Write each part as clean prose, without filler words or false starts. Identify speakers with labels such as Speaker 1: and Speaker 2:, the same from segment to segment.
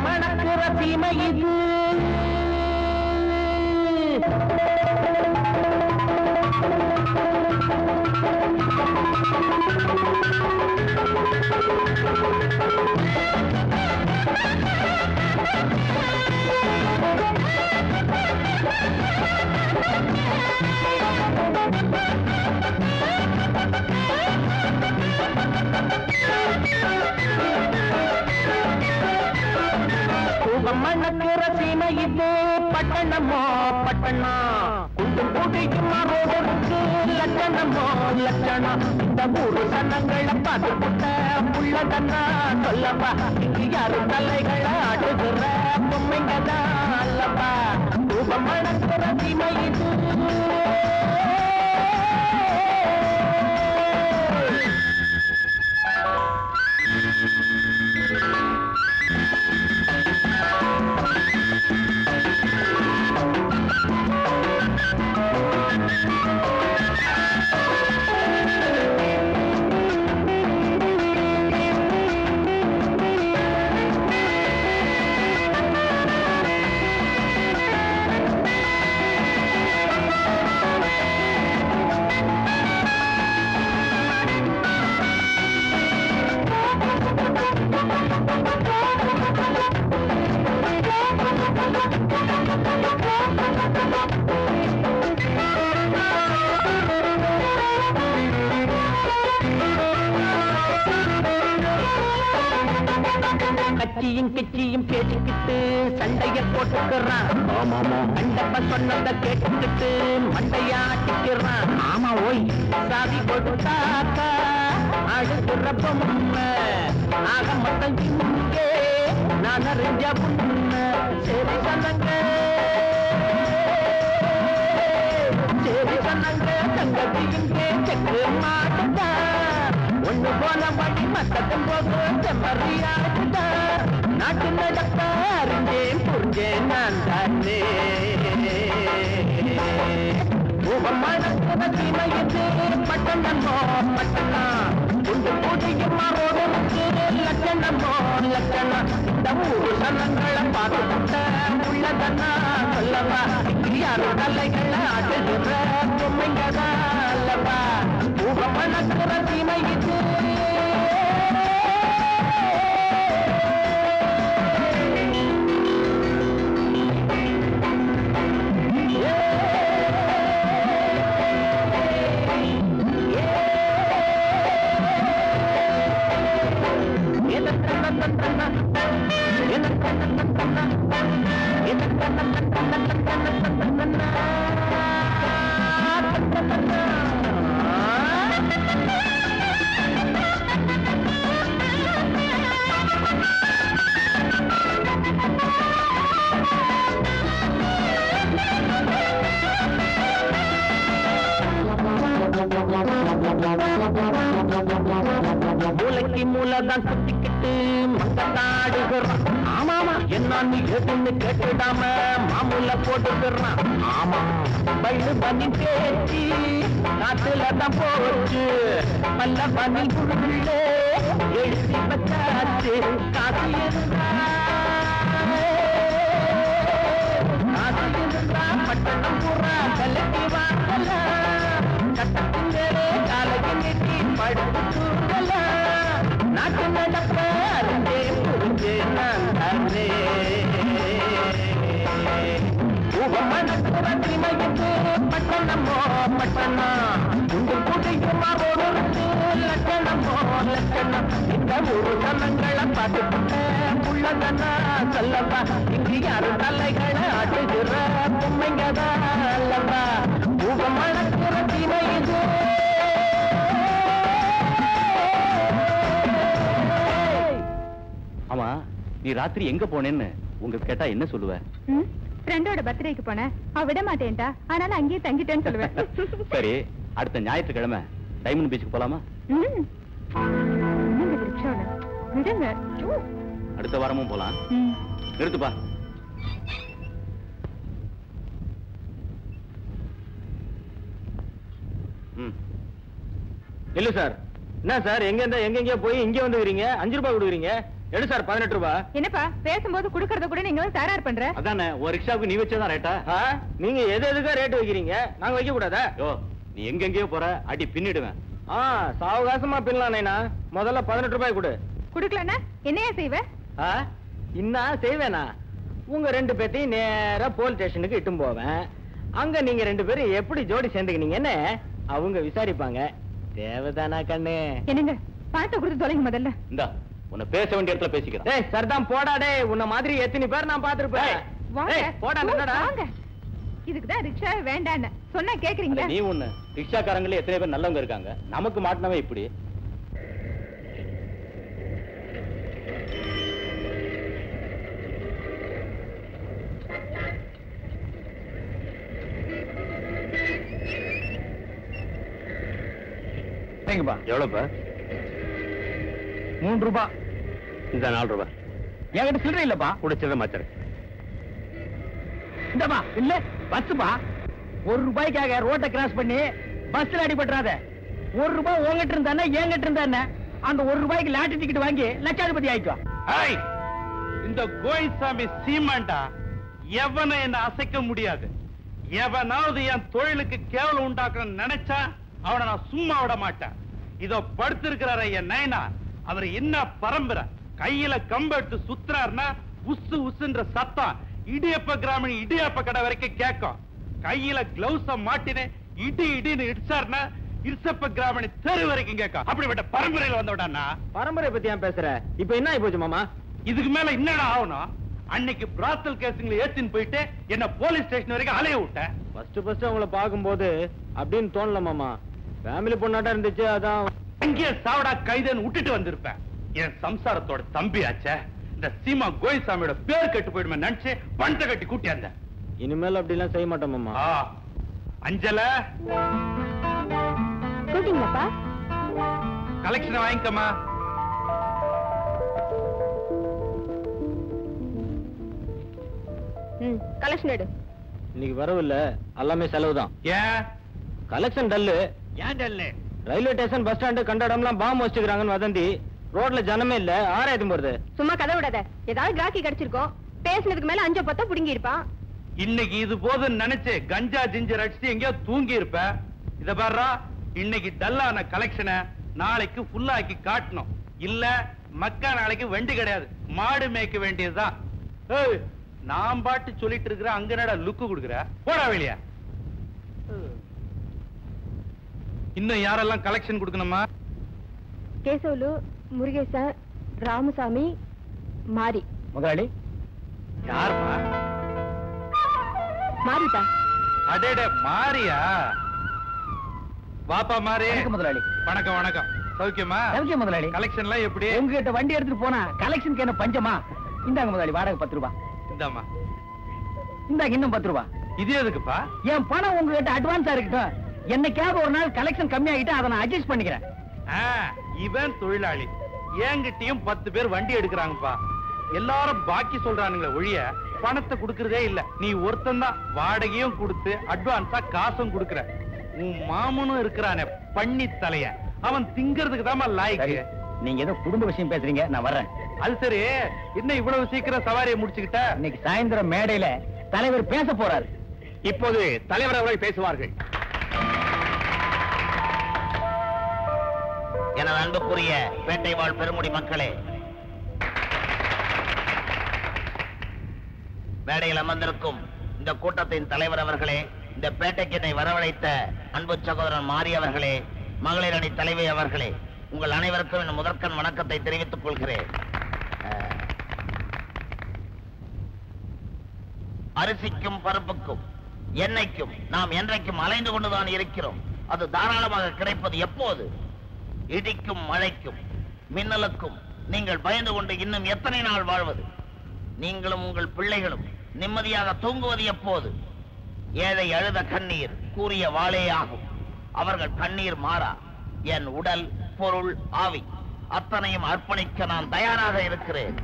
Speaker 1: மணக்கிற சீமை இது மணக்கிற சீமை இது பட்டணமோ பட்டணம் குண்டு கூட்டிக்குமா ரோடருக்கு லட்சணமோ லட்சணம் இந்த ஊரு சனங்களை பார்த்துக்கிட்ட உள்ளதன்னா சொல்லப்பா இங்கு யாரு தலைகளை ஆடுகிற பொம்மைங்கதான் அல்லப்பா ரூபம் மணக்கிற சீமை இது கட்சியும் கிச்சியும் பேசிக்கிட்டு சண்டைய போட்டுக்கிறான் கண்டப்ப சொன்னதை கேட்டுக்கிட்டு மண்டையாட்டிக்கிறான் ஆமா ஓய் சாதி கொடுத்தாக்கா அழுகுற பொம்மை ஆக மொத்தம் இங்கே நான் அறிஞ்ச பொண்ணு சரி சொன்னங்க சரி சொன்னங்க தங்கதி இங்கே செக்கு மாட்டுதா ஒண்ணு போன வழி மத்ததும் போது செம்மறியாடுதா நாட்டு நடப்ப அறிஞ்சேன் புரிஞ்சேன் நான் தானே சீமையது பட்டணமோ பட்டணம் குண்டு பூட்டிக்குமா ரோடனுக்கு லட்சணமோ லட்சணம் இந்த ஊரு சனங்களை பார்த்துக்கிட்ட உள்ளதன்னா சொல்லவா யாரு தலைகளை ஆட்டுகிற பொம்மைங்கதான் அல்லவா மணக்கிற சீமை இது மூளைக்கு மூலதான் குத்திக்கிட்டு மத்தாடுகிறான் ஆமாமா என்ன நீ எதுன்னு கேட்டுடாம மாமூல போட்டுக்கிறான் ஆமா பள்ளு பண்ணி பேச்சு காட்டுலதான் போச்சு பல்ல பண்ணி புள்ள எழுதி வச்சாச்சு காசு இருந்தா பட்டணம் பூரா கலக்கி வாங்கல கட்டத்தின் மேலே காலையை நீட்டி படுத்து தூங்கல நாட்டு நடப்ப அறிஞ்சே புரிஞ்சே நான் தானே மணக்கிற சீமையது பட்டணமோ பட்டணம் குண்டு கூட்டிக்குமா ரோடனுக்கு லட்சணமோ லட்சணம் இந்த ஊரு சனங்களை பார்த்துக்கிட்ட உள்ளதன்னா சொல்லவா இங்கு யாரு தலைகளை ஆட்டுகிற பொம்மைங்கதான் அல்லவா மணக்கிற சீமை இது
Speaker 2: ஆமா நீ ராத்திரி எங்க போனேன்னு உங்க கேட்டா என்ன சொல்லுவ?
Speaker 3: ஃப்ரெண்டோட பர்த்டேக்கு போனேன். அவ விட மாட்டேன்டா, அதனால அங்கேயே தங்கிட்டேன்னு சொல்லுவேன்.
Speaker 2: சரி, அடுத்த ஞாயிற்றுக்கிழமை டைமண்ட் பீச்சுக்கு போலாமா?
Speaker 3: விடுங்க.
Speaker 2: அடுத்த வாரமும் போலாம். நிறுத்துப்பா.
Speaker 4: இல்ல சார். என்ன சார், எங்க போய் இங்க வந்துக்கிறீங்க? 5 ரூபாய் கொடுக்குறீங்க.
Speaker 1: எடு சார் 18 ரூபாய்.
Speaker 3: என்னப்பா பேசும்போது குடுக்கறத கூட நீங்க தயார் பண்ற?
Speaker 2: அதானே ஒரு ரிக்ஷாவுக்கு நீ வச்சதான் ரேட்டா?
Speaker 1: நீங்க எதுக்கா ரேட் வைக்கிறீங்க? நாங்க வைக்க கூடாதா?
Speaker 2: யோ நீ எங்கெங்கயோ போற, அடி பின்னிடுவேன்.
Speaker 1: சாவகாசமா பின்னலாம் நைனா. முதல்ல 18 ரூபாய் கொடு.
Speaker 3: குடுக்கலன்னா என்னையா செய்வ?
Speaker 1: இன்னா செய்வேனா? உங்க 2 பேத்தையும் நேரா போலீஸ் ஸ்டேஷனுக்கு இட்டும் போவேன். அங்க நீங்க 2 பேரும் எப்படி ஜோடி சேர்ந்துக்கினீங்கன்னு அவங்க விசாரிப்பாங்க. தேவதானா கண்ணு?
Speaker 3: என்னங்க பணத்தை கொடுத்து தொலைங்க முதல்ல.
Speaker 2: இந்தா உன்னை பேச வேண்டிய இடத்துல பேசிக்கிறேன்.
Speaker 1: டேய் சர்தான் போடாடே. உன்ன மாதிரி எத்தனை பேர் நான் பாத்துருப்பேன். போடா என்னடா?
Speaker 3: இதுக்குதான் ரிக்ஷா வேண்டான்னு சொன்னா கேக்குறீங்களா?
Speaker 2: நீ ஒண்ணு ரிக்ஷாக்காரங்களே எத்தனை பேர் நல்லவங்க இருக்காங்க. நமக்கு மாட்டினவே இப்படி. எவ்வளவுப்பா?
Speaker 1: 3 ரூபாய்.
Speaker 2: இந்த 4 ரூபாய்.
Speaker 1: என்கிட்ட சில்லறை இல்லப்பா.
Speaker 2: குடிச்சத மாச்சரு.
Speaker 1: இந்தப்பா இல்ல பஸ்ஸுப்பா. 1 ரூபாய்க்காக ரோட்டை கிராஸ் பண்ணி பஸ்ல அடிபட்டுறாத. 1 ரூபாய் உங்ககிட்ட இருந்தானே என்கிட்ட இருந்தானே அந்த 1 ரூபாய்க்கு லாட்டரி டிக்கெட் வாங்கி லட்சாதிபதி ஆயிக்கோ.
Speaker 4: இந்த கோயில்சாமி சீமாண்டா எவனை என்ன அசைக்க முடியாது. எவனாவது என் தொழிலுக்கு கேவலம் உண்டாக்கணும்னு நினைச்சா அவனை நான் சும்மா விட மாட்டேன். இதோ படுத்திருக்கிறார என் நைனா. அவர் என்ன பரம்பரை கையில கம்பெடுத்து சுத்துறாருன்னா உசு உசுன்ற சத்தம் இடியப்ப கிராமணி இடியப்ப கடை வரைக்கும் கேட்கும். கையில கிளவுஸ மாட்டினே இடி இடின்னு இடிச்சாருன்னா இருசப்ப கிராமணி தெரு வரைக்கும் கேட்கும். அப்படிப்பட்ட பரம்பரையில் வந்தோடானா.
Speaker 1: பரம்பரை பத்தி ஏன் பேசுற? இப்ப என்ன ஆயி போச்சு மாமா?
Speaker 4: இதுக்கு மேல என்னடா ஆகணும்? அன்னைக்கு பிராத்தல் கேசுங்களை ஏத்தின்னு போயிட்டு என்ன போலீஸ் ஸ்டேஷன் வரைக்கும் அலைய விட்டேன்.
Speaker 1: ஃபர்ஸ்ட் அவங்கள பாக்கும்போது அப்படின்னு தோணல மாமா. ஃபேமிலி பொண்ணாட்டா இருந்துச்சு. அதான்
Speaker 4: அங்கேயே சாவடா கைதன்னு விட்டுட்டு வந்திருப்பேன். என் சம்சாரத்தோட தம்பி ஆச்சே இந்த சீமா கோயில்சாமியோட பேர் கெட்டு போயிடுமே நினைச்சு பணத்தை கட்டி கூட்டியாந்த.
Speaker 1: இனிமேல் அப்படி எல்லாம் செய்ய மாட்டோம் மாமா.
Speaker 4: அஞ்சல
Speaker 3: கூட்டிங்களாப்பா?
Speaker 4: கலெக்ஷன் வாங்கிக்கமா.
Speaker 3: கலெக்ஷன் எடு.
Speaker 1: இன்னைக்கு வரவு இல்ல, எல்லாமே செலவு தான்.
Speaker 4: ஏன்
Speaker 1: கலெக்ஷன் டல்லு.
Speaker 4: ஏன் dull?
Speaker 1: Railway station bus stand கண்டடம்லாம் பாம்பு வச்சுக்கிறாங்கன்னு வதந்தி. ரோட்ல ஜனமே இல்ல. ஆராய்ச்சி போறது.
Speaker 3: சும்மா கதை விடாத. ஏதாவது கிராக்கி கிடைச்சிருக்கோம். பேசுனதுக்கு மேல 5 10 புடுங்கி இருப்பான்.
Speaker 4: இன்னைக்கு இது போதுன்னு நினைச்சு கஞ்சா ஜிஞ்சர் அடிச்சு எங்கேயோ தூங்கி இருப்ப. இத பாரு, இன்னைக்கு டல்லான கலெக்ஷனை நாளைக்கு ஃபுல்லாக்கி காட்டணும். இல்ல மக்கா நாளைக்கு வண்டி கிடையாது, மாடு மேய்க்க வேண்டியதுதான். நான் பாட்டு சொல்லிட்டு இருக்கிற அங்க நட லுக்கு கொடுக்குற. போடா வெளிய. இன்னும் யாரெல்லாம் கலெக்ஷன் கொடுக்கணுமா?
Speaker 3: கேசவலு, முருகேசன், ராமசாமி, மாரி.
Speaker 1: முதலாளி
Speaker 4: யாருமா?
Speaker 3: மாரிதா.
Speaker 4: அடேடே மாரியா? வாப்பா மாரி.
Speaker 1: முதலாளி
Speaker 4: வணக்கம். வணக்கம். சௌக்கியமா?
Speaker 1: சௌக்கியம் முதலாளி.
Speaker 4: கலெக்ஷன் எல்லாம் எப்படி?
Speaker 1: உங்ககிட்ட வண்டி எடுத்துட்டு போனா கலெக்ஷனுக்கு என்ன பஞ்சமா? இந்தாங்க முதலாளி, வாடகை 10 ரூபாய்.
Speaker 4: இந்தாமா.
Speaker 1: இந்தாங்க இன்னும் 10 ரூபாய்.
Speaker 4: இது எதுக்குப்பா?
Speaker 1: என் பணம் உங்ககிட்ட அட்வான்ஸா இருக்கட்டும். என்னைக்காவது ஒரு நாள் கலெக்ஷன் கம்மியாகிட்டு அதை நான் அட்ஜஸ்ட் பண்ணிக்கிறேன்.
Speaker 4: இவன் தொழிலாளி. என்கிட்டயும் 10 பேர் வண்டி எடுக்கிறாங்கப்பா. எல்லாரும் பாக்கி சொல்றானுங்களே ஒழிய பணத்தை கொடுக்கறதே இல்ல. நீ ஒருத்தன் தான் வாடகையும் கொடுத்து அட்வான்ஸா காசும் கொடுக்கற. உன் மாமனும் இருக்கிறானே பண்ணி தலைய, அவன் திங்கிறதுக்கு தான் லாய்க்கு.
Speaker 1: நீங்க ஏதோ குடும்ப விஷயம் பேசுறீங்க, நான் வர்றேன்.
Speaker 4: அது சரி, என்ன இவ்வளவு சீக்கிரம் சவாரியை முடிச்சுக்கிட்ட?
Speaker 1: இன்னைக்கு சாயந்தரம் மேடையில தலைவர் பேச போறாரு.
Speaker 2: இப்போது தலைவர் அவர்கள் பேசுவார்கள்.
Speaker 5: எனது அன்புக்குரிய பேட்டை வாழ் பெருமுடி மக்களே, மேடையில் அமர்ந்திருக்கும் இந்த கூட்டத்தின் தலைவர் அவர்களே, இந்த பேட்டைக்கு என்னை வரவழைத்த அன்பு சகோதரன் மாரி அவர்களே, மகளிர் அணி தலைவி அவர்களே, உங்கள் அனைவருக்கும் என் முதற்கண் வணக்கத்தை தெரிவித்துக் கொள்கிறேன். அரிசிக்கும் பருப்புக்கும் எண்ணெய்க்கும் நாம் என்றைக்கும் அலைந்து கொண்டுதான் இருக்கிறோம். அது தாராளமாக கிடைப்பது எப்போது? இடிக்கும் மழைக்கும் மின்னலுக்கும் நீங்கள் பயந்து கொண்டு இன்னும் எத்தனை நாள் வாழ்வது? நீங்களும் உங்கள் பிள்ளைகளும் நிம்மதியாக தூங்குவது எப்போது? ஏழை அழுத கண்ணீர் கூறிய வாளே ஆகும். அவர்கள் கண்ணீர் மாறா. என் உடல், பொருள், ஆவி அத்தனையும் அர்ப்பணிக்க நான் தயாராக இருக்கிறேன்.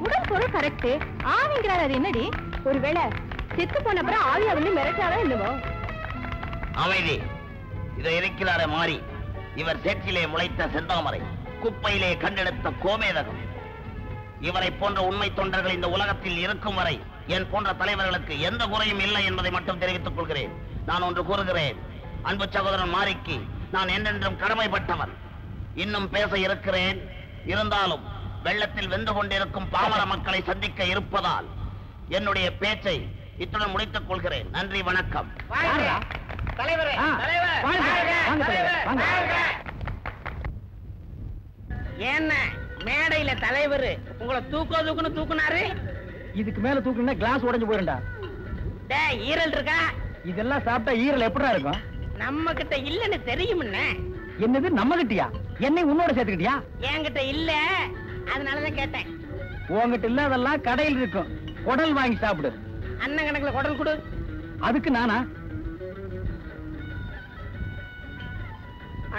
Speaker 3: உடல் பொருள் கரெக்ட், ஆவிங்கிறார். அது என்னடி? ஒருவேளை செத்து போன அப்புறம் ஆவியா வந்து மிரட்டாதான் இல்லவோ?
Speaker 5: அமைதி. இதை இருக்கிறாரே மாறி, இவர் சேற்றிலே முளைத்த செந்தாமரை, குப்பையிலே கண்டெடுத்த கோமேதகம். இவரை போன்ற உண்மை தொண்டர்கள் இந்த உலகத்தில் இருக்கும் வரை என் போன்ற தலைவர்களுக்கு எந்த குறையும் இல்லை என்பதை மட்டும் தெரிவித்துக் கொள்கிறேன். நான் ஒன்று கூறுகிறேன், அன்பு சகோதரன் மாரிக்கு நான் என்றென்றும் கடமைப்பட்டவன். இன்னும் பேச இருக்கிறேன். இருந்தாலும் வெள்ளத்தில் வெந்து கொண்டிருக்கும் பாமர மக்களை சந்திக்க இருப்பதால் என்னுடைய பேச்சை இத்துடன் முடித்துக் கொள்கிறேன். நன்றி, வணக்கம்.
Speaker 6: என்ன மேடையில தலைவர் உங்களை தூக்குன்னு தூக்குனாரு?
Speaker 1: இதுக்கு மேல தூக்குனா கிளாஸ் உடைஞ்சு போயிருண்டா.
Speaker 6: டேய், ஈரல் இருக்கா?
Speaker 1: இதெல்லாம் சாப்பிட்டா ஈரல் எப்படா இருக்கும்?
Speaker 6: நம்ம கிட்ட இல்லன்னு தெரியும்னே.
Speaker 1: என்னது நம்ம கிட்டயா? என்னை உன்னோட சேர்த்துக்கிட்டியா?
Speaker 6: என்கிட்ட இல்ல, அதனாலதான் கேட்டேன்.
Speaker 1: உங்ககிட்ட இல்லாதெல்லாம் கடையில் இருக்கும். குடல் வாங்கி சாப்பிடு.
Speaker 6: அண்ணன் கணக்குல குடல் கொடு.
Speaker 1: அதுக்கு நானா?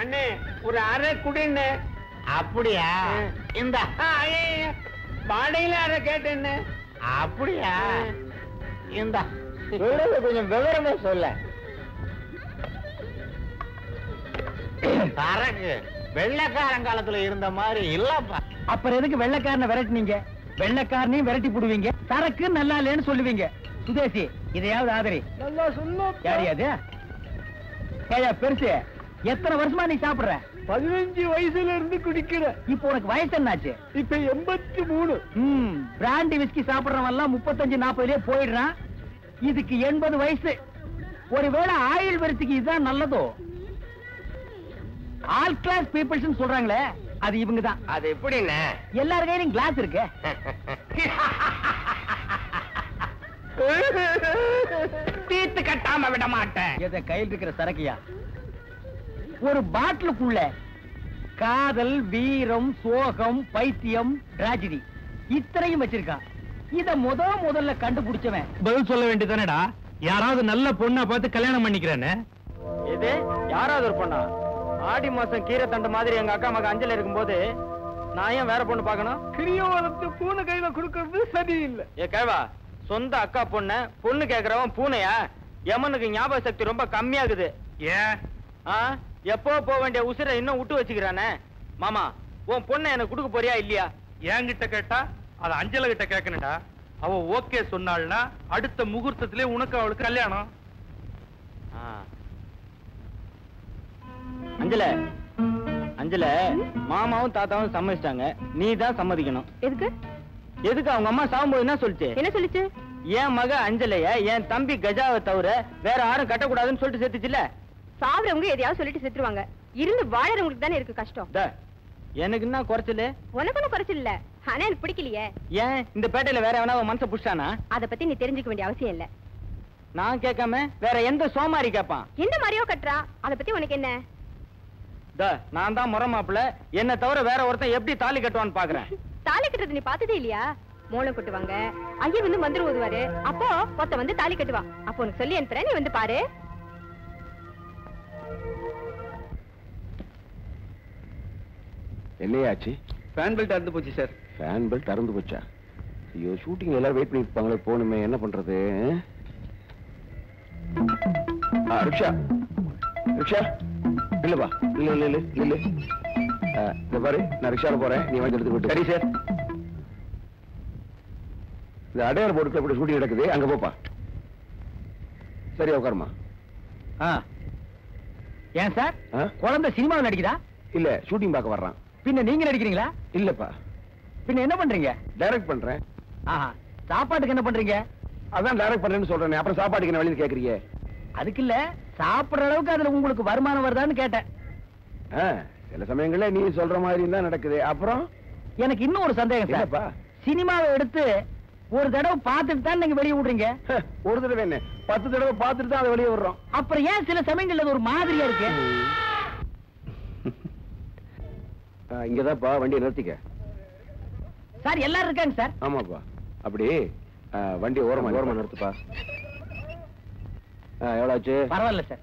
Speaker 6: அண்ணே ஒரு அரை குடின்னு.
Speaker 5: அப்படியா?
Speaker 6: இந்த பாடையில அரை கேட்டேன்னு.
Speaker 5: அப்படியா?
Speaker 6: இந்த
Speaker 1: கொஞ்சம் விவரமா சொல்ல.
Speaker 5: சரக்கு வெள்ளைக்காரங்காலத்துல இருந்த மாதிரி இல்லப்பா.
Speaker 1: அப்புறம் எதுக்கு வெள்ளைக்காரனை விரட்டினீங்க? வெள்ளைக்காரனையும் விரட்டி போடுவீங்க, சரக்கு நல்லா இல்லைன்னு சொல்லுவீங்க. சுதேசி, இதையாவது ஆதரி. நல்லா சொல்லும். யாரியாது? ஏயா பெருசு, எத்தனை வருஷமா நீ சாப்பிடுற? 15 வயசுல இருந்து குடிக்கிற. இப்போ உனக்கு வயசு என்னாச்சு? இப்ப 83. பிராண்டி விஸ்கி சாப்பிடுறவன் எல்லாம் 35-40 போயிடுறான். இதுக்கு 80 வயசு. ஒருவேளை ஆயுள் வரிசைக்கு இதுதான் நல்லதோ? ஆல் கிளாஸ் பீப்பிள்ஸ் சொல்றாங்களே, அது இவங்க தான்.
Speaker 5: அது எப்படின்னு?
Speaker 1: எல்லார் கையிலும் கிளாஸ் இருக்கு.
Speaker 6: தீர்த்து கட்டாம விட மாட்டேன்.
Speaker 1: எதை கையில் இருக்கிற சரக்கியா? ஒரு பாட்டிலுக்குள்ள காதல், வீரம், சோகம், பைத்தியம், டிராஜடி இத்தனையும் வச்சிருக்கான். இத முதல்ல கண்டுபிடிச்சவன்
Speaker 4: பதில் சொல்ல வேண்டியதானடா. யாராவது நல்ல பொண்ணா பார்த்து கல்யாணம் பண்ணிக்கிறேன்னு.
Speaker 1: இது யாராவது ஒரு பொண்ணா? ஆடி மாசம் கீரை தண்டு மாதிரி எங்க அக்கா மக அஞ்சல இருக்கும்போது நான் ஏன் வேற பொண்ணு பாக்கணும்? கிரியோலத்து பூனை கையில கொடுக்கறது சரியில்லை. ஏ கேவா, சொந்த அக்கா பொண்ணு கேக்குறவன் பூனையா? யமனுக்கு ஞாபக சக்தி ரொம்ப கம்மியாகுது.
Speaker 4: ஏன்?
Speaker 1: எப்போ போக வேண்டிய உசிரை இன்னும் விட்டு வச்சுக்கிறானே. மாமா, உன் பொண்ணை எனக்கு கொடுக்க போறியா இல்லையா?
Speaker 4: என்கிட்ட கேட்டா அது அஞ்சல கிட்ட கேட்கணும்டா. அவ ஓகே சொன்னாள்னா அடுத்த முகூர்த்தத்திலே உனக்கு அவளுக்கு கல்யாணம்.
Speaker 1: அஞ்சல மாமாவும் தாத்தாவும் சம்மதிச்சிட்டாங்க. நீ தான் சம்மதிக்கணும்.
Speaker 3: எதுக்கு?
Speaker 1: எதுக்கு? அவங்க அம்மா சாகும்போது என்ன சொல்லிச்சு?
Speaker 3: என்ன சொல்லிச்சு?
Speaker 1: என் மக அஞ்சலைய என் தம்பி கஜாவை தவிர வேற யாரும் கட்டக்கூடாதுன்னு சொல்லிட்டு சேர்த்துச்சுல.
Speaker 3: சாவறவங்க எதையாவது சொல்லிட்டு செத்துருவாங்க. இருந்து வாழறவங்களுக்கு தானே இருக்கு கஷ்டம்.
Speaker 1: எனக்கு என்ன குறைச்சல?
Speaker 3: உனக்கு ஒன்னும் குறைச்சல் இல்ல. ஆனா எனக்கு பிடிக்கலையே.
Speaker 1: ஏன் இந்த பேட்டையில வேற எவனா மனசை புடிச்சானா?
Speaker 3: அத பத்தி நீ தெரிஞ்சுக்க வேண்டிய அவசியம் இல்ல.
Speaker 1: நான் கேட்காம வேற எந்த சோமாரி கேட்பான்?
Speaker 3: எந்த மாதிரியோ கட்டுறா, அத பத்தி உனக்கு என்ன?
Speaker 1: நான் தான் முறை மாப்பிள்ள. என்ன தவிர வேற ஒருத்தன் எப்படி தாலி கட்டுவான்னு பாக்குறேன்.
Speaker 3: தாலி கட்டுறது நீ பார்த்ததே இல்லையா? மூலம் கொட்டுவாங்க, ஐயா வந்து மந்திரம் ஓதுவாரு, அப்போ ஒருத்த வந்து தாலி கட்டுவான். அப்போ உனக்கு சொல்லி அனுப்புறேன், நீ வந்து பாரு.
Speaker 2: என்னையாச்சு?
Speaker 1: ஃபேன் பெல்ட் அறுந்து போச்சு சார்.
Speaker 2: ஃபேன் பெல்ட் அறுந்து போச்சா? ஐயோ, ஷூட்டிங் எல்லாரும் வெயிட் பண்ணிட்டு இருப்பாங்களே, போகணுமே, என்ன பண்றது? ரிக்ஷா ரிக்ஷா இல்லப்பா, இல்ல இந்த பாரு, நான் ரிக்ஷால போறேன், நீ வந்து எடுத்துக்கிட்டு. சரி சார். இந்த அடையார் போர்டுக்குள்ள இப்படி ஷூட்டிங் நடக்குது, அங்க போப்பா. சரி, உட்காருமா.
Speaker 1: ஏன் சார், குழந்தை சினிமாவில் நடிக்குதா?
Speaker 2: இல்ல, ஷூட்டிங் பார்க்க வர்றான்.
Speaker 1: பின்ன நீங்க நடிக்கிறீங்களா?
Speaker 2: இல்லப்பா.
Speaker 1: பின்ன என்ன பண்றீங்க?
Speaker 2: டைரக்ட் பண்றேன்.
Speaker 1: சாப்பாட்டுக்கு என்ன பண்றீங்க?
Speaker 2: அதான் டைரக்ட் பண்றேன்னு சொல்றேன். அப்புறம் சாப்பாட்டுக்கு என்ன வழின்னு கேக்குறீங்க?
Speaker 1: அதுக்கு இல்ல, சாப்பிடுற அளவுக்கு அதுல உங்களுக்கு வருமானம் வருதான்னு கேட்டேன்.
Speaker 2: சில சமயங்கள்ல நீ சொல்ற மாதிரி தான் நடக்குது. அப்புறம்
Speaker 1: எனக்கு இன்னும் ஒரு சந்தேகம் சார். சினிமாவை எடுத்து ஒரு தடவை பார்த்துட்டு தான் நீங்க வெளியே விடுறீங்க.
Speaker 2: ஒரு தடவை என்ன, 10 தடவை பார்த்துட்டு தான் அதை வெளியே விடுறோம்.
Speaker 1: அப்புறம் ஏன் சில சமயங்கள்ல ஒரு மாதிரியா இருக்கு?
Speaker 2: இங்கதான்ப்பா வண்டியை நிறுத்திக்க.
Speaker 1: சார் எல்லாரும் இருக்காங்க சார்.
Speaker 2: ஆமாப்பா. அப்படி வண்டியை ஓரமா நிறுத்துப்பா. எவ்வளவு ஆச்சு?
Speaker 1: பரவாயில்ல சார்.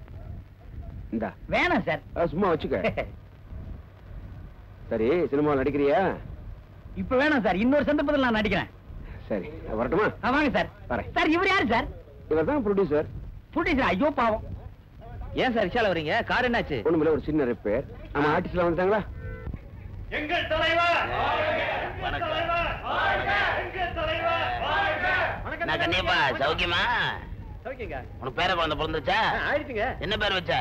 Speaker 2: இந்தா.
Speaker 1: வேணாம் சார்.
Speaker 2: சும்மா வச்சுக்க. சரி, சினிமாவில் நடிக்கிறியா?
Speaker 1: இப்ப வேணாம் சார், இன்னொரு சந்தர்ப்பத்தில் நான் நடிக்கிறேன்.
Speaker 2: சரி, வரட்டுமா?
Speaker 1: வாங்க சார். வரேன் சார். இவர் யாரு சார்?
Speaker 2: இவர் தான் ப்ரொடியூசர்.
Speaker 1: ப்ரொடியூசர்? ஐயோ பாவம். ஏன் சார் ரிக்ஷால வரீங்க? கார் என்னாச்சு?
Speaker 2: ஒண்ணுமில்ல, ஒரு சின்ன ரிப்பேர். நம்ம ஆர்டிஸ்ட்ல வந்துட்டாங்களா?
Speaker 4: எங்கள் தலைவர்
Speaker 5: நான் கண்ணியப்பா சௌக்கியமா?
Speaker 1: ஓகேங்க.
Speaker 5: உனக்கு பேர குழந்தை பிறந்துச்சா?
Speaker 1: ஆயிடுச்சுங்க.
Speaker 5: என்ன பேர் வச்ச?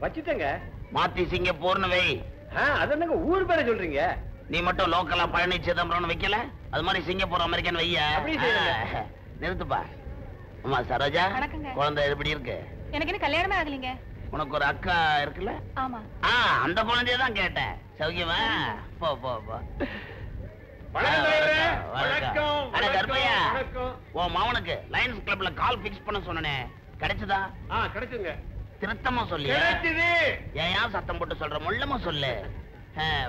Speaker 1: வச்சுட்டேங்க.
Speaker 5: மாத்தி சிங்கப்பூர்னு வை.
Speaker 1: அது என்னங்க ஊர் பேரை சொல்றீங்க?
Speaker 5: நீ மட்டும் லோக்கலா பழனி சிதம்பரம்னு வைக்கல? அது மாதிரி சிங்கப்பூர் அமெரிக்கன் வையா.
Speaker 1: அப்படி செய்யுங்க.
Speaker 5: நிறுத்துப்பா. அம்மா சரோஜா,
Speaker 3: வணக்கங்க.
Speaker 5: குழந்தை எப்படி இருக்கு?
Speaker 3: எனக்கு என்ன கல்யாணமே ஆகலீங்க.
Speaker 5: உனக்கு ஒரு அக்கா இருக்குல்ல?
Speaker 3: ஆமா.
Speaker 5: அந்த குழந்தைய தான் கேட்டேன். சௌக்கியமா? போ போ போ.
Speaker 4: வணக்கம் தலைவரே.
Speaker 5: வணக்கம். அட கருப்பையா,
Speaker 4: வணக்கம்.
Speaker 5: உன் மவனுக்கு லயன்ஸ் கிளப்ல கால் பிக்ஸ் பண்ண சொன்னனே, கிடைச்சதா?
Speaker 4: கிடைச்சுங்க.
Speaker 5: திருத்தமா சொல்லி ஏன் சத்தம் போட்டு சொல்ற? முள்ளமா சொல்லு.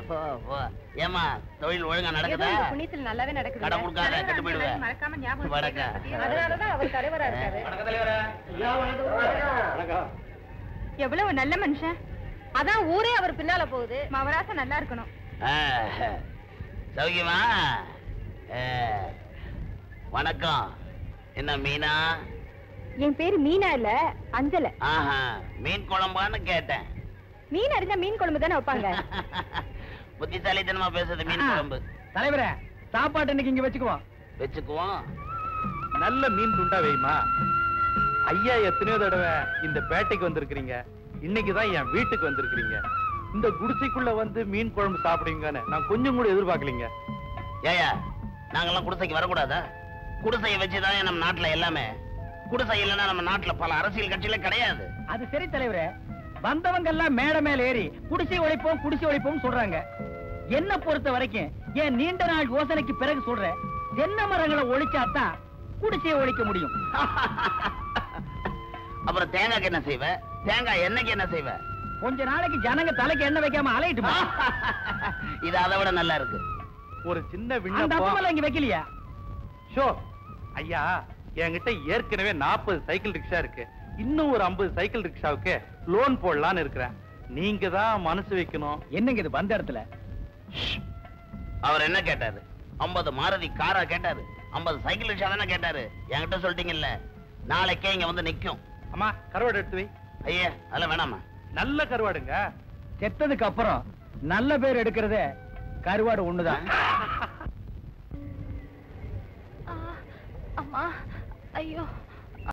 Speaker 5: போ போ. ஏமா தொழில் ஒழுங்கா நடக்குதா?
Speaker 3: புண்ணியத்தில் நல்லாவே நடக்குது.
Speaker 5: கடன் கொடுக்காத, கெட்டு போயிடுவேன்.
Speaker 3: மறக்காம ஞாபகம்
Speaker 5: வணக்கம்.
Speaker 3: அதனாலதான் அவர் தலைவரா இருக்காரு.
Speaker 1: வணக்கம் தலைவரே. வணக்கம்.
Speaker 3: எவ்வளவு நல்ல மனுஷன். அதான் ஊரே அவர் பின்னால போகுது. மவராச நல்லா இருக்கணும்.
Speaker 5: சௌக்கியமா? வணக்கம். என்ன மீனா?
Speaker 3: என் பேரு மீனா இல்ல, அஞ்சல.
Speaker 5: மீன் குழம்பான்னு கேட்டேன்.
Speaker 3: மீன் அறிஞ்சா மீன் குழம்பு தானே வைப்பாங்க.
Speaker 5: புத்திசாலித்தனமா பேசுறது மீன் குழம்பு.
Speaker 1: தலைவரே, சாப்பாடு இன்னைக்கு இங்க வச்சுக்குவோம்.
Speaker 5: வச்சுக்குவோம்.
Speaker 4: நல்ல மீன் துண்டா வைமா. ஐயா எத்தனையோ தடவை இந்த பேட்டைக்கு வந்திருக்கிறீங்க. இன்னைக்குதான் என் வீட்டுக்கு வந்திருக்கிறீங்க. இந்த குடிசைக்குள்ள வந்து மீன் குழம்பு சாப்பிடுவீங்கன்னு நான் கொஞ்சம் கூட எதிர்பார்க்கலீங்க.
Speaker 5: ஏயா, நாங்கெல்லாம் குடிசைக்கு வரக்கூடாதா? குடிசையை வச்சுதான் நம்ம நாட்டுல எல்லாமே. குடிசை இல்லைன்னா நம்ம நாட்டுல பல அரசியல் கட்சியில கிடையாது.
Speaker 1: அது சரி தலைவரே, வந்தவங்க எல்லாம் மேடை மேல ஏறி குடிசை ஒழிப்போம் குடிசை ஒழிப்போம் சொல்றாங்க. என்ன பொறுத்த வரைக்கும் என் நீண்ட நாள் யோசனைக்கு பிறகு சொல்றேன், தென்னை மரங்களை ஒழிச்சாதான் குடிசையை ஒழிக்க முடியும்.
Speaker 5: அப்புறம் தேங்காய்க்கு என்ன செய்வ? தேங்காய் எண்ணெய்க்கு என்ன செய்வ?
Speaker 1: கொஞ்ச நாளைக்கு ஜனங்க தலைக்கு எண்ணெய் வைக்காம அலையிட்டுமா?
Speaker 5: இது அதை விட நல்லா இருக்கு.
Speaker 4: ஒரு சின்ன
Speaker 1: அந்த
Speaker 4: விண்ணப்பம்.
Speaker 1: அப்பமெல்லாம் இங்க வைக்கலையா?
Speaker 4: ஷோ ஐயா, என்கிட்ட ஏற்கனவே 40 சைக்கிள் ரிக்ஷா இருக்கு. இன்னும் ஒரு 50 சைக்கிள் ரிக்ஷாவுக்கு லோன் போடலான்னு இருக்கிறேன். நீங்க தான் மனசு வைக்கணும்.
Speaker 1: என்னங்க இது வந்த இடத்துல?
Speaker 5: அவர் என்ன கேட்டாரு? 50 மாருதி காரா கேட்டாரு? 50 சைக்கிள் ரிக்ஷா தானே கேட்டாரு? என்கிட்ட சொல்லிட்டீங்கல்ல, நாளைக்கே இங்க வந்து நிக்கும்.
Speaker 4: அம்மா கருவாடு எடுத்து வை.
Speaker 5: ஐயா அதெல்லாம் வேணாமா?
Speaker 4: நல்ல கருவாடுங்க.
Speaker 1: செத்ததுக்கு அப்புறம் நல்ல பேர் எடுக்கிறதே கருவாடு ஒண்ணுதான்.
Speaker 3: அம்மா, ஐயோ.